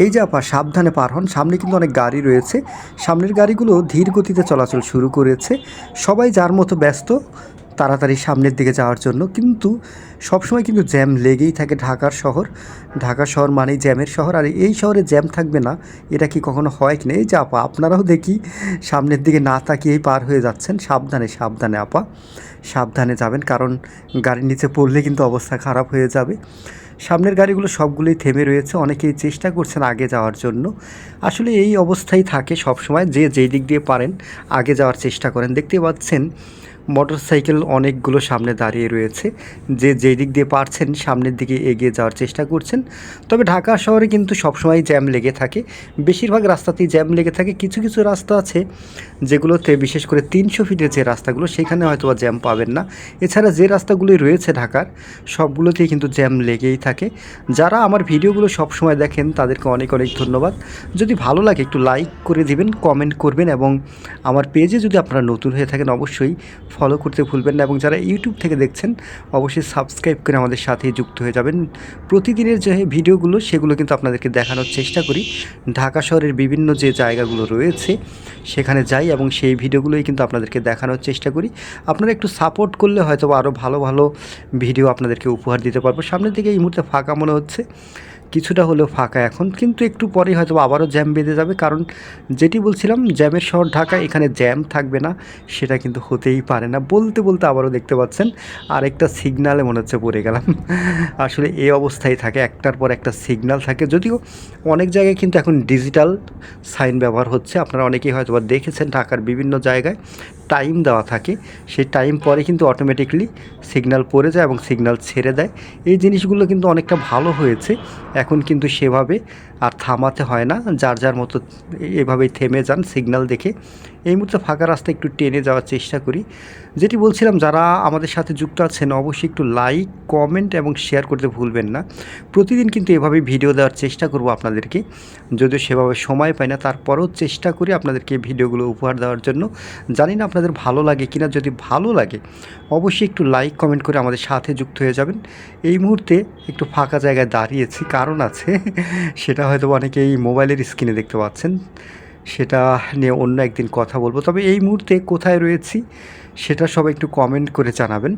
এই যে আপা সাবধানে পার হন, সামনে কিন্তু অনেক গাড়ি রয়েছে। সামনের গাড়িগুলো ধীর গতিতে চলাচল শুরু করেছে। সবাই যার মতো ব্যস্ত তাড়াতাড়ি সামনের দিকে যাওয়ার জন্য, কিন্তু সবসময় কিন্তু জ্যাম লেগেই থাকে। ঢাকা শহর মানেই জ্যামের শহর, আর এই শহরে জ্যাম থাকবে না এটা কি কখনো হয় কি না? এই যে আপা আপনারাও দেখি সামনের দিকে না তাকিয়েই পার হয়ে যাচ্ছেন। সাবধানে সাবধানে আপা, সাবধানে যাবেন, কারণ গাড়ির নিচে পড়লে কিন্তু অবস্থা খারাপ হয়ে যাবে। সামনের গাড়িগুলো সবগুলোই থেমে রয়েছে, অনেকেই চেষ্টা করছেন আগে যাওয়ার জন্য। আসলে এই অবস্থাই থাকে সবসময়, যে যেই দিক দিয়ে পারেন আগে যাওয়ার চেষ্টা করেন। দেখতে পাচ্ছেন মোটরসাইকেল অনেকগুলো সামনে দাঁড়িয়ে রয়েছে, যে যেই দিক দিয়ে পারছেন সামনের দিকে এগিয়ে যাওয়ার চেষ্টা করছেন। তবে ঢাকা শহরে কিন্তু সবসময় জ্যাম লেগে থাকে, বেশিরভাগ রাস্তাতেই জ্যাম লেগে থাকে। কিছু কিছু রাস্তা আছে যেগুলোতে, বিশেষ করে 300 ফিটের যে রাস্তাগুলো, সেখানে হয়তো বা জ্যাম পাবেন না। এছাড়া যে রাস্তাগুলি রয়েছে ঢাকার, সবগুলোতেই কিন্তু জ্যাম লেগেই থাকে। যারা আমার ভিডিওগুলো সবসময় দেখেন তাদেরকে অনেক অনেক ধন্যবাদ। যদি ভালো লাগে একটু লাইক করে দিবেন, কমেন্ট করবেন, এবং আমার পেজে যদি আপনারা নতুন হয়ে থাকেন অবশ্যই ফলো করতে ভুলবেন না, এবং যারা ইউটিউব থেকে দেখছেন অবশ্যই সাবস্ক্রাইব করে আমাদের সাথে যুক্ত হয়ে যাবেন। প্রতিদিনের যে ভিডিওগুলো সেগুলো কিন্তু আপনাদেরকে দেখানোর চেষ্টা করি। ঢাকা শহরের বিভিন্ন যে জায়গাগুলো রয়েছে সেখানে যাই এবং সেই ভিডিওগুলোই কিন্তু আপনাদেরকে দেখানোর চেষ্টা করি। আপনারা একটু সাপোর্ট করলে হয়তো আরও ভালো ভালো ভিডিও আপনাদেরকে উপহার দিতে পারবো। সামনের দিকে এই মুহূর্তে ফাঁকা মনে হচ্ছে, কিছুটা হলেও ফাঁকা এখন, কিন্তু একটু পরেই হয়তো আবারও জ্যাম বেঁধে যাবে। কারণ যেটি বলছিলাম, জ্যামের শহর ঢাকা, এখানে জ্যাম থাকবে না সেটা কিন্তু হতেই পারে না। বলতে বলতে আবারও দেখতে পাচ্ছেন আরেকটা সিগনালে মনে হচ্ছে পড়ে গেলাম। আসলে এই অবস্থায় থাকে, একটার পর একটা সিগন্যাল থাকে। যদিও অনেক জায়গায় কিন্তু এখন ডিজিটাল সাইন ব্যবহার হচ্ছে, আপনারা অনেকেই হয়তো বা দেখেছেন ঢাকার বিভিন্ন জায়গায় টাইম দেওয়া থাকে, সেই টাইম পরে কিন্তু অটোমেটিকলি সিগন্যাল পড়ে যায় এবং সিগন্যাল ছেড়ে দেয়। এই জিনিসগুলো কিন্তু অনেকটা ভালো হয়েছে। এখন কিন্তু সেভাবে আর থামাতে হয় না, যার যার মতো এভাবেই থেমে যান সিগন্যাল দেখে। এই মুহূর্তে ফাঁকা রাস্তা একটু টেনে যাওয়ার চেষ্টা করি। যেটি বলছিলাম, যারা আমাদের সাথে যুক্ত আছেন অবশ্যই একটু লাইক, কমেন্ট এবং শেয়ার করতে ভুলবেন না। প্রতিদিন কিন্তু এভাবেই ভিডিও দেওয়ার চেষ্টা করব আপনাদেরকে, যদিও সেভাবে সময় পাই না, তারপরেও চেষ্টা করি আপনাদেরকে ভিডিওগুলো উপহার দেওয়ার জন্য। জানি না আপনাদের ভালো লাগে কিনা, যদি ভালো লাগে অবশ্যই একটু লাইক কমেন্ট করে আমাদের সাথে যুক্ত হয়ে যাবেন। এই মুহূর্তে একটু ফাঁকা জায়গায় দাঁড়িয়েছি, কারণ আছে সেটা হয়তো অনেকেই মোবাইলের স্ক্রিনে দেখতে পাচ্ছেন, সেটা নিয়ে অন্য একদিন কথা বলবো। তবে এই মুহূর্তে কোথায় রয়েছি সেটা সবাই একটু কমেন্ট করে জানাবেন,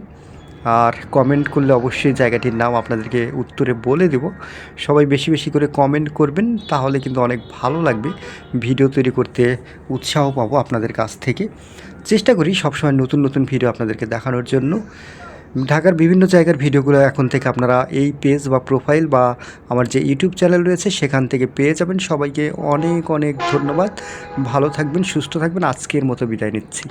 আর কমেন্ট করলে অবশ্যই জায়গাটির নাম আপনাদেরকে উত্তরে বলে দেব। সবাই বেশি বেশি করে কমেন্ট করবেন, তাহলে কিন্তু অনেক ভালো লাগবে, ভিডিও তৈরি করতে উৎসাহ পাবো আপনাদের কাছ থেকে। চেষ্টা করি সবসময় নতুন নতুন ভিডিও আপনাদেরকে দেখানোর জন্য। ঢাকার বিভিন্ন জায়গার ভিডিওগুলো এখন থেকে আপনারা এই পেজ বা প্রোফাইল বা আমার যে ইউটিউব চ্যানেল রয়েছে সেখান থেকে পেয়ে যাবেন। সবাইকে অনেক অনেক ধন্যবাদ। ভালো থাকবেন, সুস্থ থাকবেন। আজকের মতো বিদায় নিচ্ছি।